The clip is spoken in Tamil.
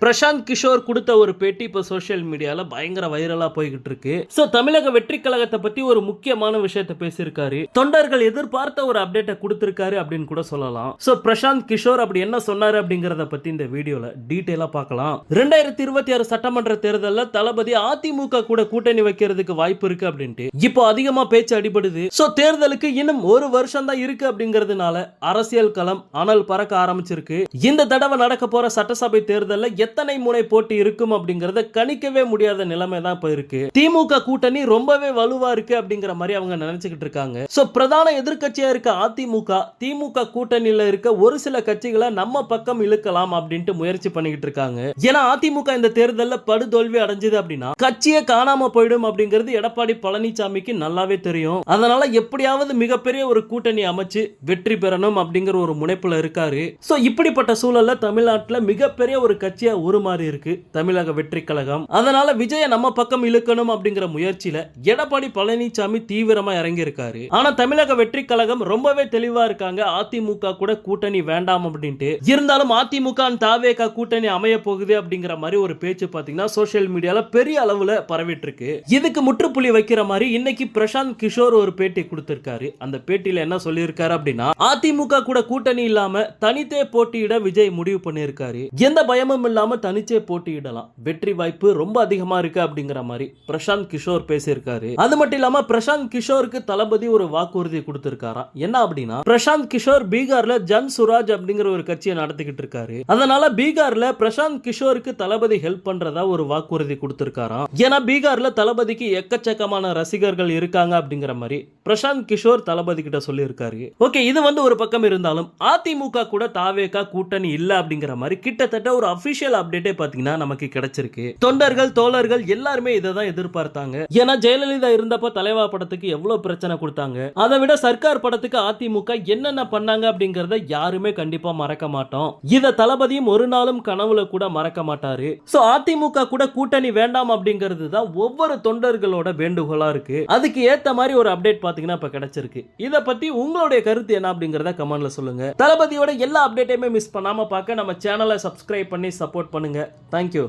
பிரசாந்த் கிஷோர் கொடுத்த ஒரு பேட்டி இப்போ சோஷியல் மீடியால பயங்கர வைரலா போய்கிட்டு இருக்கு. சோ தமிழக வெற்றி கழகத்தை பத்தி ஒரு முக்கியமான விஷயத்தை பேசியிருக்காரு. தொண்டர்கள் எதிர்பார்த்த ஒரு அப்டேட்டை கொடுத்திருக்காரு அப்படின்னு கூட சொல்லலாம். சோ பிரசாந்த் கிஷோர் அப்படி என்ன சொன்னாரு அப்படிங்கறத பத்தி இந்த வீடியோல டீடைலா பார்க்கலாம். 2026 சட்டமன்ற தேர்தலில் தளபதி அதிமுக கூட கூட்டணி வைக்கிறதுக்கு வாய்ப்பு இருக்கு அப்படின்ட்டு இப்போ அதிகமா பேச்சு அடிபடுது. சோ தேர்தலுக்கு இன்னும் ஒரு வருஷம் தான் இருக்கு அப்படிங்கறதுனால அரசியல் களம் அனல் பறக்க ஆரம்பிச்சிருக்கு. இந்த தடவை நடக்க போற சட்டசபை தேர்தலில் எத்தனை முனை போட்டி இருக்கும் அப்படிங்கறத கணிக்கவே முடியாத நிலைமை தான் இப்ப இருக்கு. திமுக கூட்டணி ரொம்பவே வலுவா இருக்கு அப்படிங்கிற மாதிரி அவங்க நினைச்சுக்கிட்டு இருக்காங்க. சோ பிரதான எதிர்க்கட்சியா இருக்க அதிமுக திமுக கூட்டணியில இருக்க ஒரு சில கட்சிகளை நம்ம பக்கம் இழுக்கலாம் அப்படின்ட்டு முயற்சி பண்ணிக்கிட்டு இருக்காங்க. ஏன்னா அதிமுக இந்த தேர்தலில் படுதோல்வி அடைஞ்சது அப்படின்னா கட்சியே காணாம போயிடும் அப்படிங்கிறது எடப்பாடி பழனிசாமிக்கு நல்லாவே தெரியும். அதனால எப்படியாவது மிகப்பெரிய ஒரு கூட்டணி அமைச்சு வெற்றி பெறணும் அப்படிங்கிற ஒரு முனைப்புல இருக்காரு. சோ இப்படிப்பட்ட சூழல்ல தமிழ்நாட்டில் மிகப்பெரிய ஒரு கட்சியா உருமாறி இருக்கு தமிழக வெற்றி கழகம். அதனால விஜய நம்ம பக்கம் இழுக்கணும் அப்படிங்கிற முயற்சியில எடப்பாடி பழனிசாமி தீவிரமா இறங்கி இருக்காரு. ஆனா தமிழக வெற்றி கழகம் ரொம்பவே தெளிவா இருக்காங்க. அதிமுக கூட கூட்டணி வேண்டாம் அப்படின்ட்டு. இருந்தாலும் அதிமுக தாவேக கூட்டணி அமைய போகுது அப்படிங்கிற மாதிரி ஒரு பேச்சு பாத்தீங்கன்னா சோஷியல் மீடியால பெரிய அளவுல பரவிட்டு இருக்கு. இதுக்கு முற்றுப்புள்ளி வைக்கிற மாதிரி இன்னைக்கு பிரசாந்த் கிஷோர் ஒரு பேட்டி கொடுத்திருக்காரு. அந்த பேட்டியில என்ன சொல்லியிருக்காரு அப்படின்னா அதிமுக கூட கூட்டணி இல்லாம தனித்தே போட்டியிட விஜய் முடிவு பண்ணியிருக்காரு. எந்த பயமும் இல்லாம தனிச்சே போட்டியிடலாம், வெற்றி வாய்ப்பு ரொம்ப அதிகமா இருக்கு அப்படிங்கிற மாதிரி பிரசாந்த் கிஷோர் பேசியிருக்காரு. அது மட்டும் இல்லாம பிரசாந்த் கிஷோருக்கு தளபதி ஒரு வாக்குறுதி கொடுத்திருக்காராம். என்ன அப்படின்னா பிரசாந்த் கிஷோர் பீகார்ல ஜன் சுராஜ் அப்படிங்கிற ஒரு கட்சியை நடத்திக்கிட்டு இருக்காரு. அதனால பீகார்ல பிரசாந்த் கிஷோருக்கு தளபதி ஹெல்ப் பண்றதா ஒரு வாக்குறுதி கொடுத்திருக்காராம். ஏன்னா பீகார்ல தளபதிக்கு எக்கச்சக்கமான ரசிகர்கள் இருக்காங்க அப்படிங்கிற மாதிரி பிரசாந்த் கிஷோர் தளபதி கிட்ட சொல்லியிருக்காரு. ஓகே, இது ஒரு பக்கம் இருந்தாலும் அதிமுக கூட தாவேகா கூட்டணி இல்ல அப்படிங்கிற மாதிரி கிட்டத்தட்ட ஒரு அபிஷியல் அப்டேட்டே பாத்தீங்கன்னா நமக்கு கிடைச்சிருக்கு. தொண்டர்கள் தோழர்கள் எல்லாருமே இதை தான் எதிர்பார்த்தாங்க. ஏன்னா ஜெயலலிதா இருந்தப்ப தலைவா படத்துக்கு எவ்வளவு பிரச்சனை கொடுத்தாங்க. அதை விட சர்க்கார் படத்துக்கு அதிமுக என்னென்ன பண்ணாங்க அப்படிங்கறத யாருமே கண்டிப்பா மறக்க மாட்டோம். இத தளபதியும் ஒரு நாளும் கனவுல கூட மறக்க மாட்டாரு. சோ அதிமுக கூட கூட்டணி வேண்டாம் அப்படிங்கிறது தான் ஒவ்வொரு தொண்டர்களோட வேண்டுகோளா இருக்கு. அதுக்கு ஏத்த மாதிரி ஒரு அப்டேட் பாத்தீங்கன்னா இப்ப கிடைச்சிருக்கு. இத பத்தி உங்களுடைய கருத்து என்ன அப்படிங்கறத கமெண்ட்ல சொல்லுங்க. தளபதியோட எல்லா அப்டேட்டையுமே மிஸ் பண்ணாம பார்க்க நம்ம சேனலை சப்ஸ்கிரைப் பண்ணி சப்போர்ட் பண்ணுங்க. தேங்க்யூ.